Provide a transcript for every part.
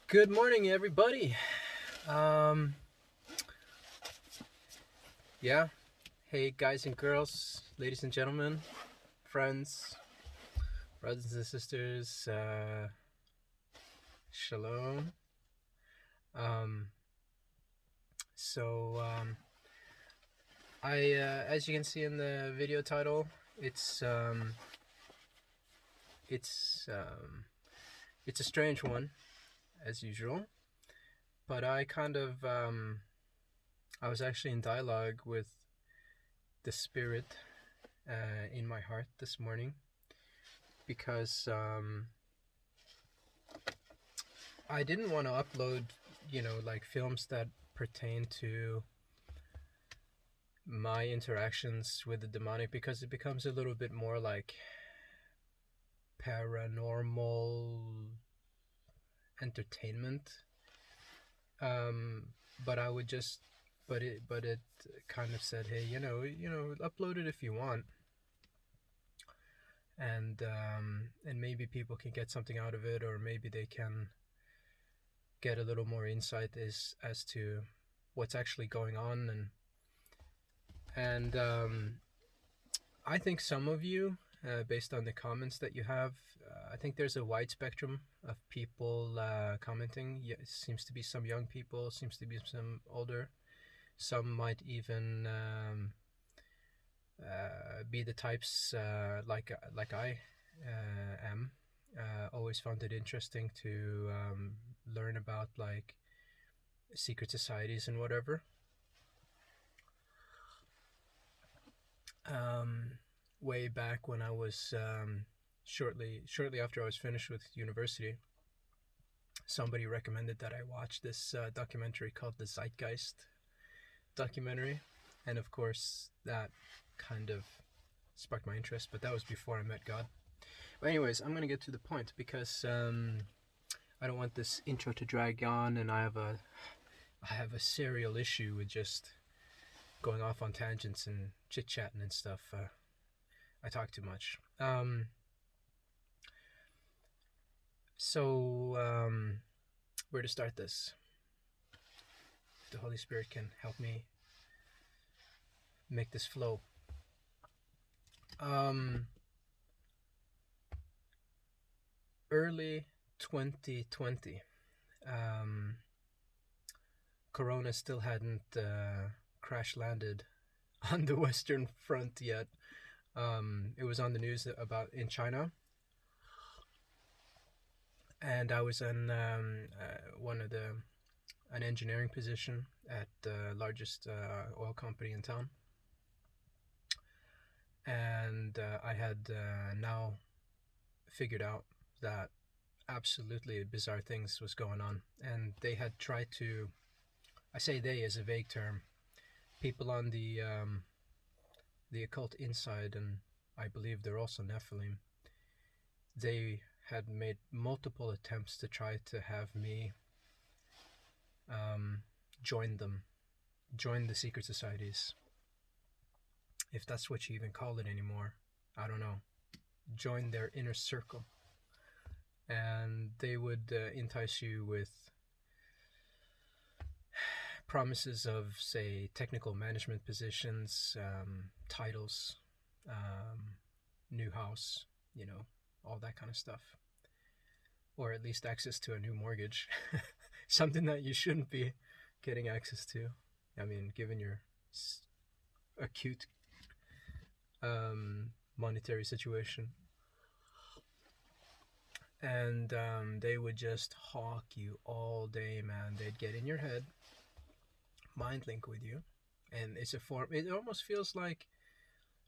Good morning, everybody. Um, yeah. Hey, guys and girls, ladies and gentlemen, friends, brothers and sisters. Shalom. Um, so, as you can see in the video title, it's um, it's um, it's a strange one, as usual. But I was actually in dialogue with the spirit in my heart this morning because I didn't want to upload, like films that pertain to my interactions with the demonic because it becomes a little bit more like paranormal entertainment. Um, but I would just, but it kind of said, hey, upload it if you want, and maybe people can get something out of it, or maybe they can get a little more insight as to what's actually going on and I think some of you, based on the comments that you have, I think there's a wide spectrum of people commenting. Yeah, it seems to be some young people, seems to be some older. Some might even be the types like I am. Always found it interesting to learn about like secret societies and whatever. Um, Way back when I was shortly after I was finished with university, somebody recommended that I watch this documentary called the Zeitgeist documentary, and of course that kind of sparked my interest. But that was before I met God. But anyways, I'm gonna get to the point because I don't want this intro to drag on, and I have a serial issue with just going off on tangents and chit chatting and stuff. I talk too much. So, where to start this? The Holy Spirit can help me make this flow. Um, Early 2020, um, Corona still hadn't crash landed on the Western Front yet. It was on the news about in China, and I was in one of the an engineering position at the largest oil company in town, and I had now figured out that absolutely bizarre things was going on, and they had tried to. I say they as a vague term. People on the occult inside, and I believe they're also Nephilim. They had made multiple attempts to try to have me um, join them, join the secret societies, if that's what you even call it anymore. I don't know. Join their inner circle, and they would entice you with promises of, say, technical management positions, titles, um, new house, all that kind of stuff, or at least access to a new mortgage, something that you shouldn't be getting access to. I mean, given your acute monetary situation. And they would just hawk you all day, man. They'd get in your head, mind link with you, and it's a form. It almost feels like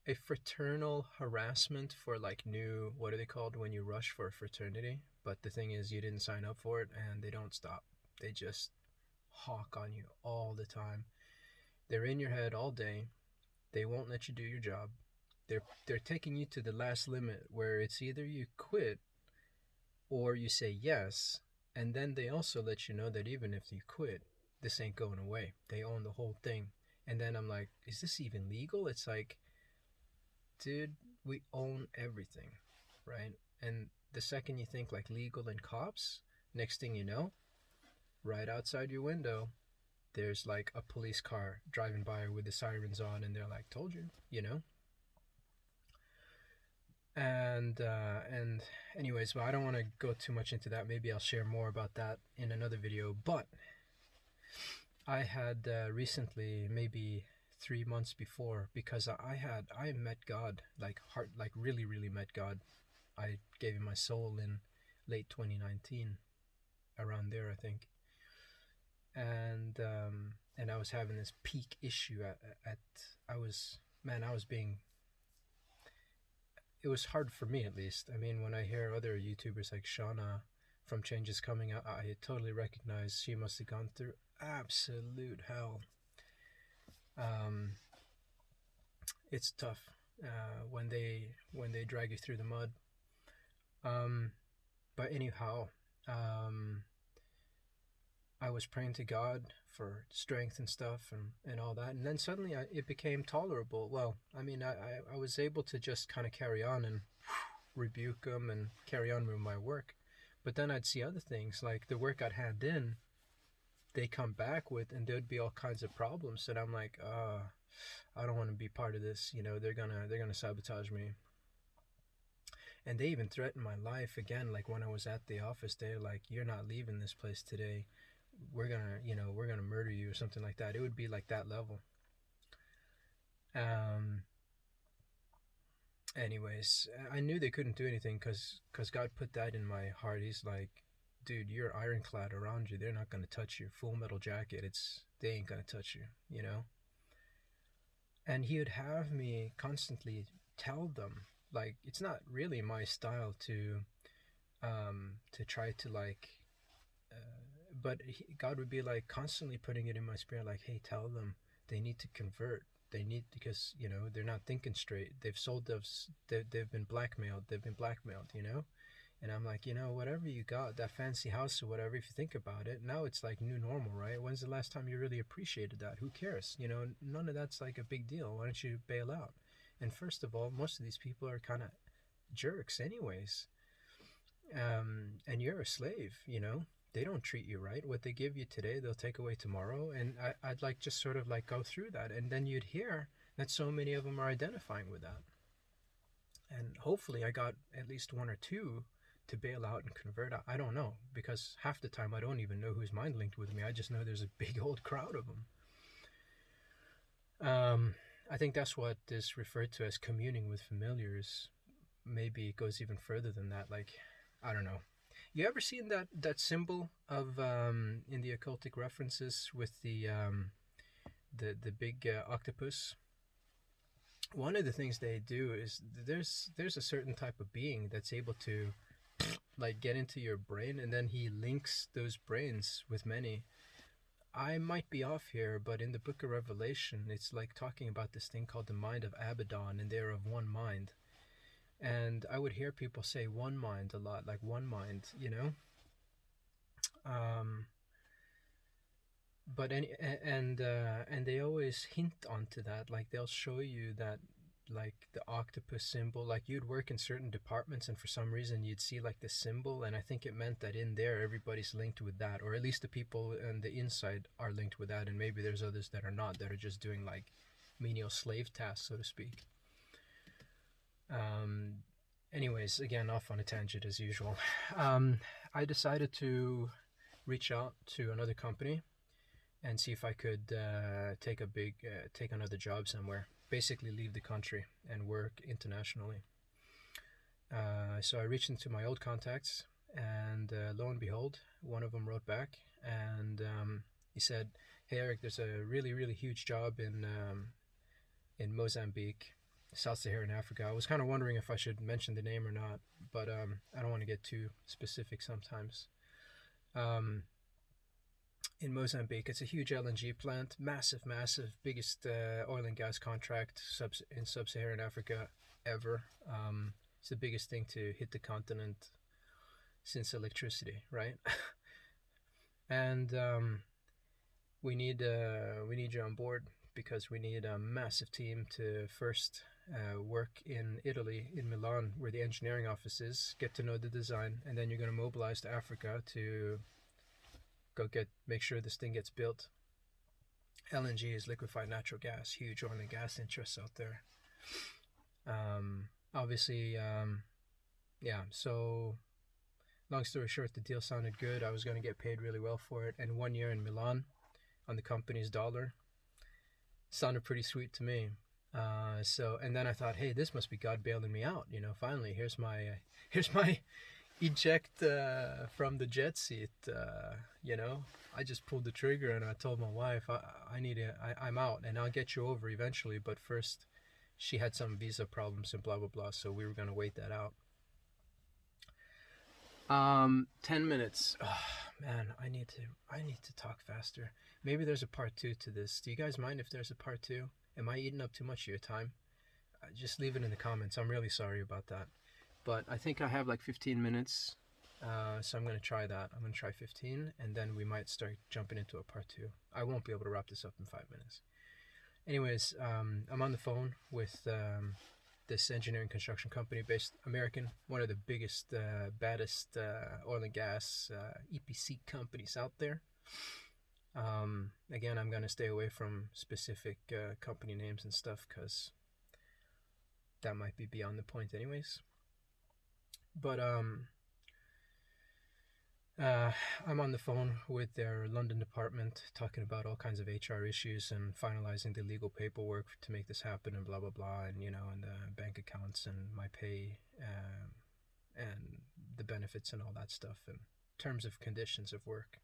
a fraternal harassment for like new. What are they called when you rush for a fraternity? But the thing is, you didn't sign up for it, and they don't stop. They just hawk on you all the time. They're in your head all day. They won't let you do your job. They're taking you to the last limit where it's either you quit or you say yes, and then they also let you know that even if you quit, this ain't going away. They own the whole thing. And then I'm like, is this even legal? It's like, dude, we own everything, right? And the second you think like legal and cops, next thing you know, right outside your window, there's like a police car driving by with the sirens on, and they're like, "Told you," you know. And anyways, well, I don't want to go too much into that. Maybe I'll share more about that in another video. But I had recently, maybe 3 months before, because I met God, like heart, like really really met God. I gave him my soul in late 2019, around there I think. And I was having this peak issue at I was, man, I was being, it was hard for me at least. I mean, when I hear other YouTubers like Shauna from Changes Coming, I totally recognize she must have gone through absolute hell. Um, it's tough when they drag you through the mud. Um, but anyhow, um, I was praying to God for strength and stuff and all that, and then suddenly it became tolerable. Well, I mean, I was able to just kind of carry on and rebuke them and carry on with my work. But then I'd see other things, like the work I'd hand in, they come back with, and there'd be all kinds of problems. And I'm like, I don't want to be part of this. You know, they're gonna sabotage me. And they even threatened my life again. Like when I was at the office, they're like, "You're not leaving this place today. We're gonna murder you," or something like that. It would be like that level. Um, anyways, I knew they couldn't do anything because God put that in my heart. He's like, dude, you're ironclad around you. They're not gonna touch you. Full Metal Jacket. They ain't gonna touch you. You know. And he would have me constantly tell them, like, it's not really my style to try to like, but God would be like constantly putting it in my spirit, like, hey, tell them they need to convert. They need, because they're not thinking straight. They've sold us. They've been blackmailed. They've been blackmailed. And I'm like, whatever you got, that fancy house or whatever, if you think about it, now it's like new normal, right? When's the last time you really appreciated that? Who cares? None of that's like a big deal. Why don't you bail out? And first of all, most of these people are kind of jerks anyways. And you're a slave, They don't treat you right. What they give you today, they'll take away tomorrow. And I'd like just sort of like go through that. And then you'd hear that so many of them are identifying with that. And hopefully I got at least one or two to bail out and convert. I don't know, because half the time I don't even know who's mind linked with me. I just know there's a big old crowd of them. I think that's what is referred to as communing with familiars. Maybe it goes even further than that. Like, I don't know. You ever seen that symbol of in the occultic references with the big octopus? One of the things they do is there's a certain type of being that's able to like get into your brain, and then he links those brains with many. I might be off here, but in the book of Revelation, it's like talking about this thing called the mind of Abaddon, and they're of one mind. And I would hear people say one mind a lot, like one mind, But and they always hint onto that, like they'll show you that, like the octopus symbol, like you'd work in certain departments and for some reason you'd see like this symbol, and I think it meant that in there everybody's linked with that, or at least the people on the inside are linked with that, and maybe there's others that are not, that are just doing like menial slave tasks, so to speak. Anyways, again, off on a tangent as usual. I decided to reach out to another company and see if I could take another job somewhere. Basically, leave the country and work internationally. So I reached into my old contacts, and lo and behold, one of them wrote back, and he said, "Hey Eric, there's a really really huge job in Mozambique, Sub-Saharan Africa." I was kind of wondering if I should mention the name or not, but I don't want to get too specific sometimes. In Mozambique, it's a huge LNG plant, massive, massive, biggest oil and gas contract in Sub-Saharan Africa ever. It's the biggest thing to hit the continent since electricity, right? And we need you on board, because we need a massive team to first work in Italy, in Milan, where the engineering office is, get to know the design, and then you're going to mobilize to Africa to make sure this thing gets built. LNG is liquefied natural gas, huge oil and gas interests out there. Obviously, yeah. So, long story short, the deal sounded good. I was going to get paid really well for it, and 1 year in Milan on the company's dollar sounded pretty sweet to me. And then I thought, hey, this must be God bailing me out. Finally, here's my eject from the jet seat. I just pulled the trigger and I told my wife, I'm out, and I'll get you over eventually. But first, she had some visa problems and blah blah blah, so we were gonna wait that out. 10 minutes. Oh, man, I need to talk faster. Maybe there's a part 2 to this. Do you guys mind if there's a part 2? Am I eating up too much of your time? Just leave it in the comments. I'm really sorry about that. But I think I have like 15 minutes, so I'm going to try that. I'm going to try 15, and then we might start jumping into a part 2. I won't be able to wrap this up in 5 minutes. Anyways, I'm on the phone with this engineering construction company based American, one of the biggest, baddest oil and gas EPC companies out there. Again, I'm going to stay away from specific company names and stuff because that might be beyond the point anyways. But I'm on the phone with their London department talking about all kinds of HR issues and finalizing the legal paperwork to make this happen and blah blah blah, and and the bank accounts and my pay and the benefits and all that stuff and terms of conditions of work.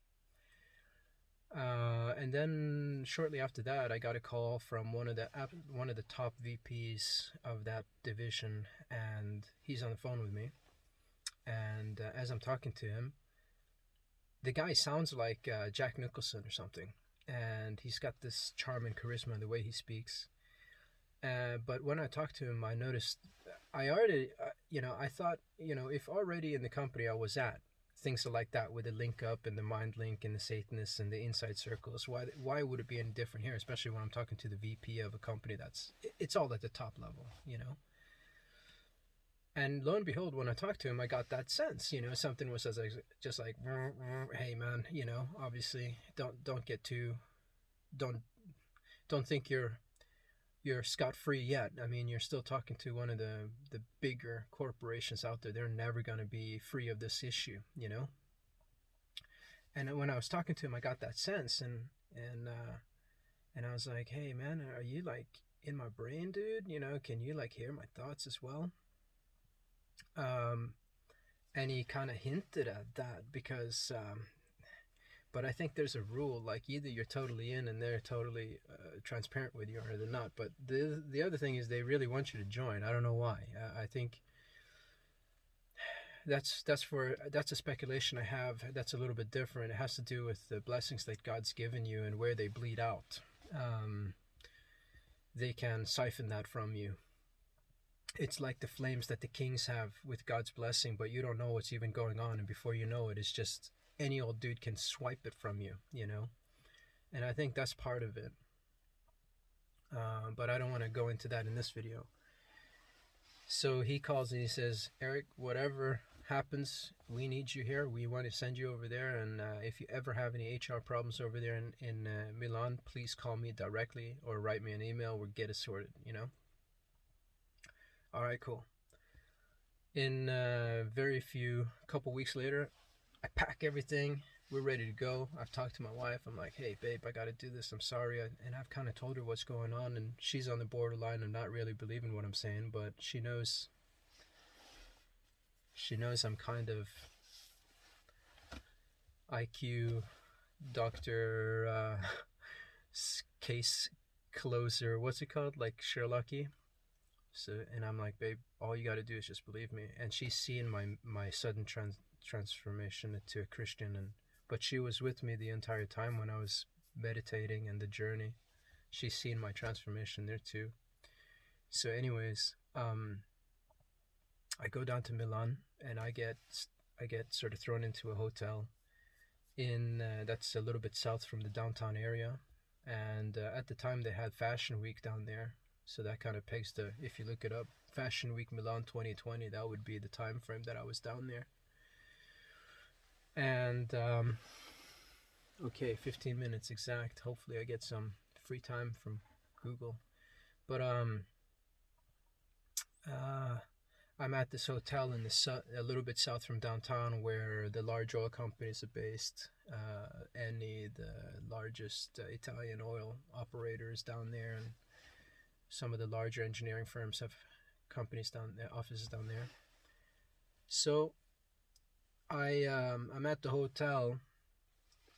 And then shortly after that, I got a call from one of the top VPs of that division, and he's on the phone with me. And as I'm talking to him, the guy sounds like Jack Nicholson or something, and he's got this charm and charisma in the way he speaks. But when I talked to him, I noticed I already, I thought, if already in the company I was at, things are like that with the link up and the mind link and the Satanists and the inside circles, why would it be any different here, especially when I'm talking to the VP of a company it's all at the top level, And lo and behold, when I talked to him, I got that sense, something was just like, hey man, obviously don't get too, don't think you're scot-free yet. I mean, you're still talking to one of the bigger corporations out there. They're never going to be free of this issue, And when I was talking to him, I got that sense, and I was like, hey man, are you like in my brain, dude? Can you like hear my thoughts as well? And he kind of hinted at that because, but I think there's a rule, like either you're totally in and they're totally transparent with you, or they're not. But the other thing is they really want you to join. I don't know why. I think that's a speculation I have. That's a little bit different. It has to do with the blessings that God's given you and where they bleed out. They can siphon that from you. It's like the flames that the kings have with God's blessing, but you don't know what's even going on, and before you know it, it's just any old dude can swipe it from you, And I think that's part of it. But I don't want to go into that in this video. So he calls and he says, Eric, whatever happens, we need you here. We want to send you over there, and if you ever have any HR problems over there in Milan, please call me directly or write me an email. We'll get it sorted, All right, cool. In couple weeks later, I pack everything. We're ready to go. I've talked to my wife. I'm like, hey, babe, I got to do this. I'm sorry. And I've kind of told her what's going on, and she's on the borderline of not really believing what I'm saying, but she knows I'm kind of IQ doctor, case closer. What's it called? Like Sherlocky. So, and I'm like, babe, all you got to do is just believe me. And she's seen my sudden transformation into a Christian, but she was with me the entire time when I was meditating and the journey. She's seen my transformation there too. So anyways, I go down to Milan, and I get sort of thrown into a hotel in that's a little bit south from the downtown area. And at the time they had Fashion Week down there. So that kind of pegs if you look it up, Fashion Week Milan 2020, that would be the time frame that I was down there. And Okay, 15 minutes exact. Hopefully I get some free time from Google. But uh I'm at this hotel in a little bit south from downtown where the large oil companies are based. The largest Italian oil operators down there, and some of the larger engineering firms have companies down there, offices down there. So I'm at the hotel,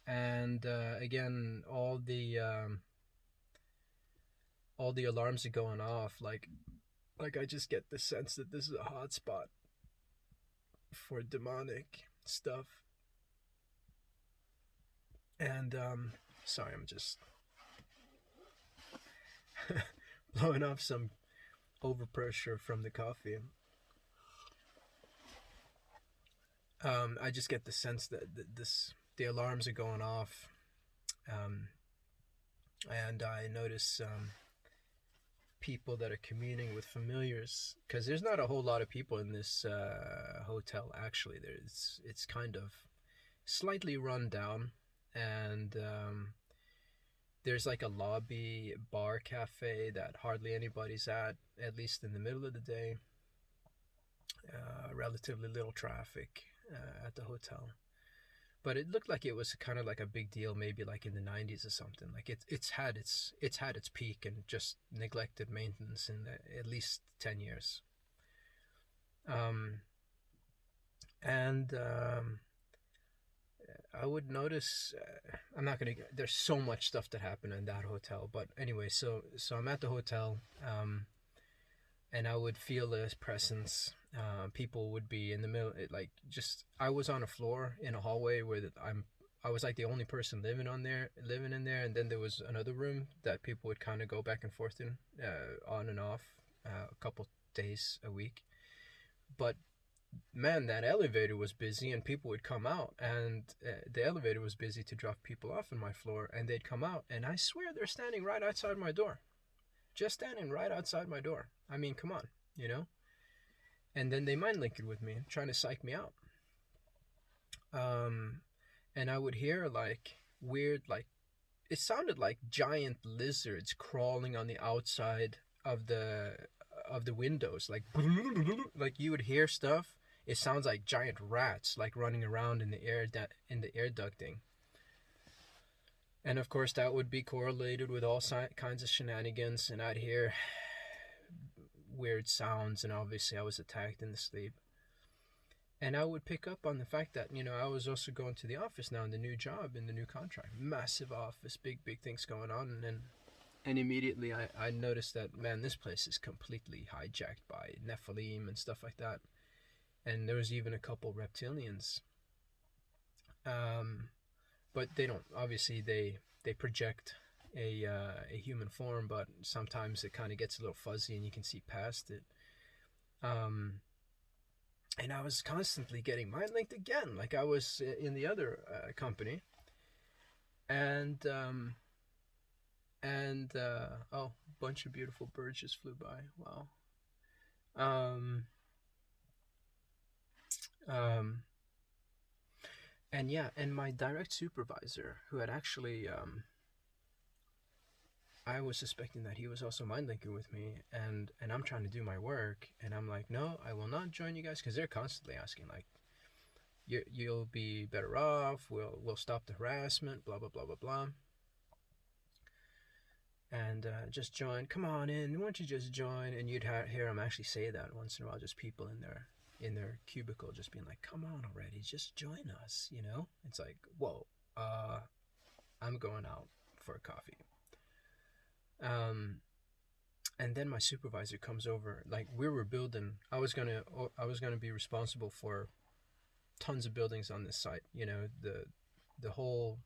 and again, all the alarms are going off. Like I just get the sense that this is a hot spot for demonic stuff. And sorry, I'm just blowing off some overpressure from the coffee. I just get the sense that the alarms are going off, um, and I notice people that are communing with familiars, because there's not a whole lot of people in this hotel. Actually, it's kind of slightly run down, and there's like a lobby bar cafe that hardly anybody's at least in the middle of the day. Relatively little traffic at the hotel, but it looked like it was kind of like a big deal, maybe like in the 90s or something. Like it's had its peak and just neglected maintenance in at least 10 years. Um, and I would notice. I'm not gonna. There's so much stuff that happened in that hotel, but anyway, so I'm at the hotel, and I would feel this presence. People would be in the middle, just I was on a floor in a hallway where I was like the only person living in there, and then there was another room that people would kind of go back and forth in, on and off, a couple days a week. But man, that elevator was busy, and people would come out, and the elevator was busy to drop people off on my floor, and they'd come out, and I swear they're standing right outside my door, just standing right outside my door. I mean, come on, you know. And then they mind linked with me, trying to psych me out. Um, and I would hear like weird, like it sounded like giant lizards crawling on the outside of the windows, like you would hear stuff. It sounds like giant rats, like running around in the in the air ducting. And of course, that would be correlated with all kinds of shenanigans, and I'd hear weird sounds, and obviously I was attacked in the sleep. And I would pick up on the fact that, I was also going to the office now in the new job, in the new contract. Massive office, big things going on. And immediately I noticed that, man, this place is completely hijacked by Nephilim and stuff like that. And there was even a couple reptilians. But they don't, obviously, they project a human form, but sometimes it kind of gets a little fuzzy and you can see past it. And I was constantly getting mind linked again, like I was in the other company. And oh, a bunch of beautiful birds just flew by. Wow. Um, um, and yeah, and my direct supervisor, who had actually, I was suspecting that he was also mind linking with me, and I'm trying to do my work, and I'm like, no, I will not join you guys, because they're constantly asking, like, you'll be better off. We'll stop the harassment. Blah blah blah blah blah. And just join. Come on in. Why don't you just join? And you'd hear them actually say that once in a while. Just people in their cubicle, just being like, "Come on already, just join us." It's like, whoa. I'm going out for a coffee. And then my supervisor comes over. Like we were building. I was gonna be responsible for tons of buildings on this site. The whole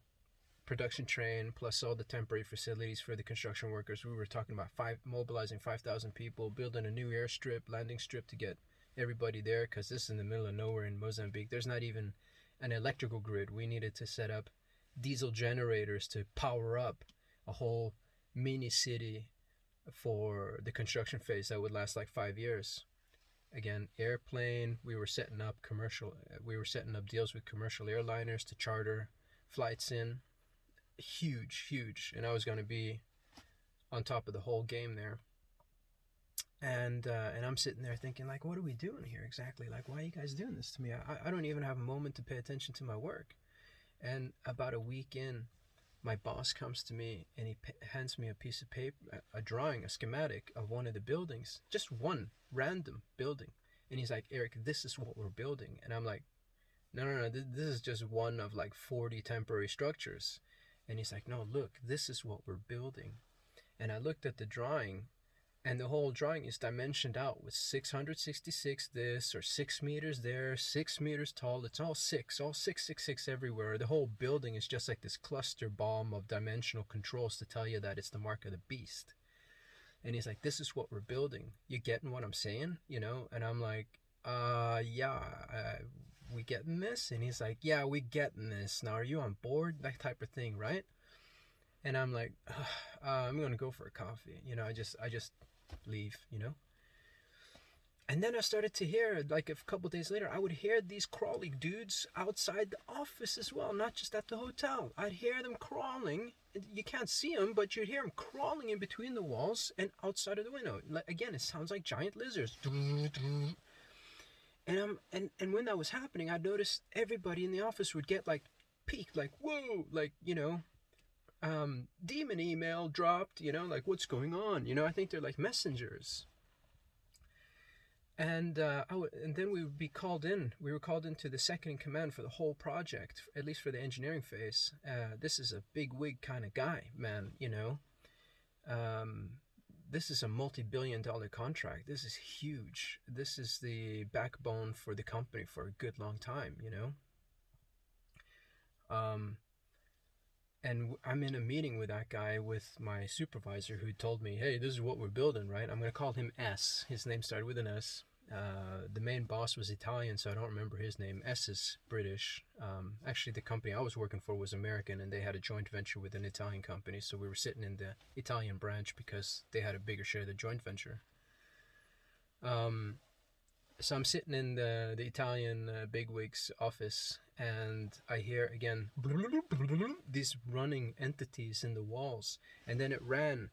production train plus all the temporary facilities for the construction workers. We were talking about mobilizing 5,000 people, building a new airstrip, landing strip to get everybody there, because this is in the middle of nowhere in Mozambique. There's not even an electrical grid. We needed to set up diesel generators to power up a whole mini city for the construction phase that would last like 5 years. Again, airplane. We were setting up deals with commercial airliners to charter flights in. huge, and I was going to be on top of the whole game there. And I'm sitting there thinking, like, what are we doing here exactly? Like, why are you guys doing this to me? I don't even have a moment to pay attention to my work. And about a week in, my boss comes to me and he hands me a piece of paper, a drawing, a schematic of one of the buildings, just one random building. And he's like, Eric, this is what we're building. And I'm like, no, this is just one of like 40 temporary structures. And he's like, no, look, this is what we're building. And I looked at the drawing, and the whole drawing is dimensioned out with 666 this, or 6 meters there, 6 meters tall. It's all 666 everywhere. The whole building is just like this cluster bomb of dimensional controls to tell you that it's the mark of the beast. And he's like, this is what we're building. You getting what I'm saying? You know? And I'm like, yeah, we getting this? And he's like, yeah, we getting this. Now, are you on board? That type of thing, right? And I'm like, I'm gonna go for a coffee. You know, I just leave, you know. And then I started to hear, like a couple days later, I would hear these crawling dudes outside the office as well, not just at the hotel. I'd hear them crawling. You can't see them, but you'd hear them crawling in between the walls and outside of the window. Again, it sounds like giant lizards. And when that was happening, I noticed everybody in the office would get like peaked, like, whoa, like, you know, demon email dropped, you know, like, what's going on? You know, I think they're like messengers. And and then we would be called in. We were called into the second in command for the whole project, at least for the engineering phase. This is a big wig kind of guy, man, you know. This is a multi-billion-dollar contract. This is huge. This is the backbone for the company for a good long time, you know. And I'm in a meeting with that guy, with my supervisor, who told me, hey, this is what we're building, right? I'm going to call him S. His name started with an S. The main boss was Italian, so I don't remember his name. S is British. Actually, the company I was working for was American, and they had a joint venture with an Italian company, so we were sitting in the Italian branch because they had a bigger share of the joint venture. So I'm sitting in the Italian bigwig's office, and I hear again these running entities in the walls, and then it ran.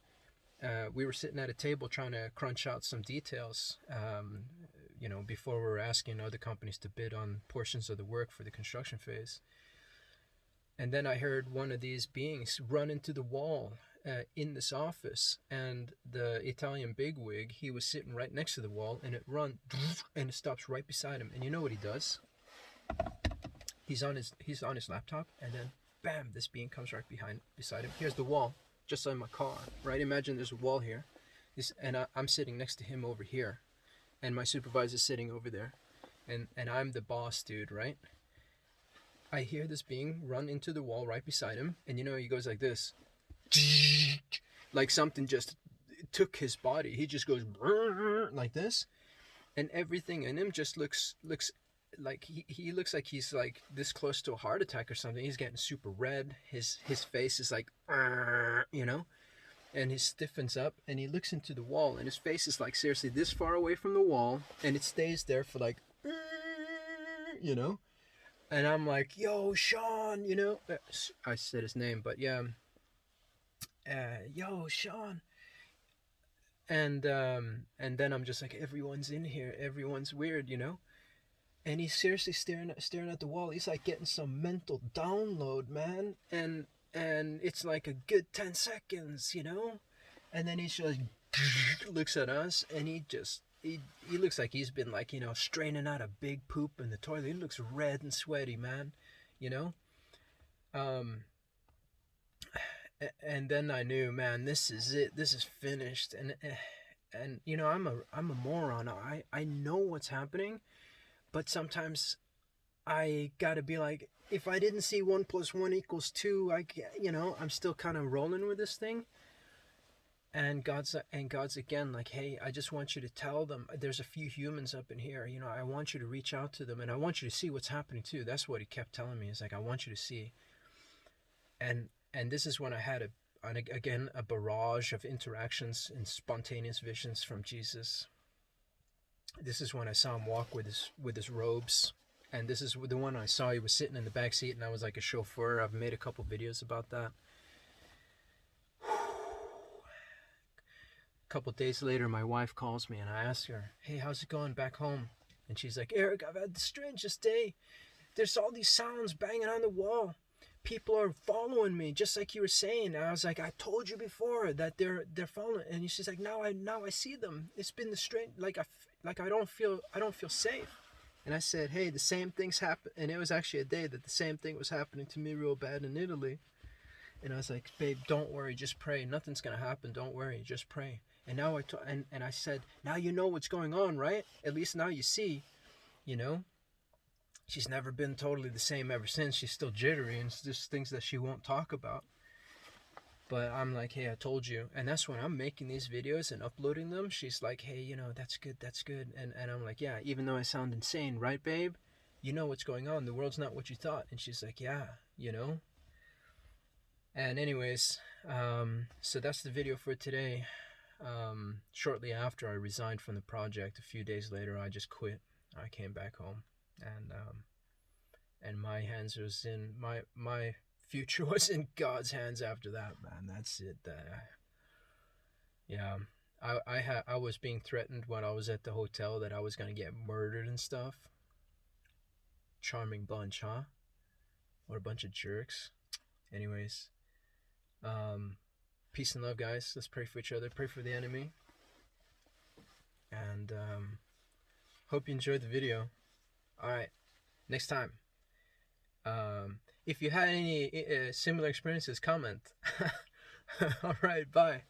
We were sitting at a table trying to crunch out some details, you know, before we were asking other companies to bid on portions of the work for the construction phase. And then I heard one of these beings run into the wall in this office, and the Italian bigwig, he was sitting right next to the wall, and it run and it stops right beside him. And you know what he does? He's on his laptop, and then bam, this being comes right beside him. Here's the wall, just like my car, right? Imagine there's a wall here, and I'm sitting next to him over here, and my supervisor's sitting over there, and I'm the boss dude, right? I hear this being run into the wall right beside him, and you know, he goes like this, like something just took his body. He just goes like this, and everything in him just looks like he looks like he's like this close to a heart attack or something. He's getting super red. His face is like, you know, and he stiffens up, and he looks into the wall, and his face is like seriously this far away from the wall, and it stays there for like, you know. And I'm like, yo, Sean, you know, I said his name, but yeah, yo, Sean. And then I'm just like, everyone's in here, everyone's weird, you know. And he's seriously staring at the wall. He's like getting some mental download, man. And it's like a good 10 seconds, you know. And then he just looks at us, and he looks like he's been, like, you know, straining out a big poop in the toilet. He looks red and sweaty, man, you know. And then I knew, man, this is it. This is finished. And you know, I'm a moron. I know what's happening, but sometimes I gotta be like, if I didn't see 1 + 1 = 2, you know, I'm still kind of rolling with this thing. And God's again like, hey, I just want you to tell them there's a few humans up in here. You know, I want you to reach out to them, and I want you to see what's happening too. That's what he kept telling me. He's like, I want you to see. And this is when I had a barrage of interactions and spontaneous visions from Jesus. This is when I saw him walk with his robes, And this is the one I saw. He was sitting in the back seat, and I was like a chauffeur. I've made a couple videos about that. A couple days later, my wife calls me, and I ask her, "Hey, how's it going back home?" And she's like, "Eric, I've had the strangest day. There's all these sounds banging on the wall. People are following me, just like you were saying." And I was like, "I told you before that they're following." And she's like, now I see them. It's been the strange, like I don't feel safe." And I said, "Hey, the same things happen." And it was actually a day that the same thing was happening to me real bad in Italy. And I was like, "Babe, don't worry, just pray. Nothing's gonna happen. Don't worry, just pray." And now and I said, "Now you know what's going on, right? At least now you see, you know." She's never been totally the same ever since. She's still jittery, and it's just things that she won't talk about. But I'm like, "Hey, I told you." And that's when I'm making these videos and uploading them. She's like, "Hey, that's good, that's good." And I'm like, "Yeah, even though I sound insane, right, babe? You know what's going on. The world's not what you thought." And she's like, "Yeah. And anyways, so that's the video for today. Shortly after I resigned from the project, a few days later, I just quit. I came back home, and my hands was in my future was in God's hands after that, man. That's it. Yeah, I was being threatened when I was at the hotel that I was gonna get murdered and stuff. Charming bunch, huh? What a bunch of jerks. Anyways, peace and love, guys. Let's pray for each other. Pray for the enemy. And hope you enjoyed the video. All right, next time. If you had any similar experiences, comment. All right, bye.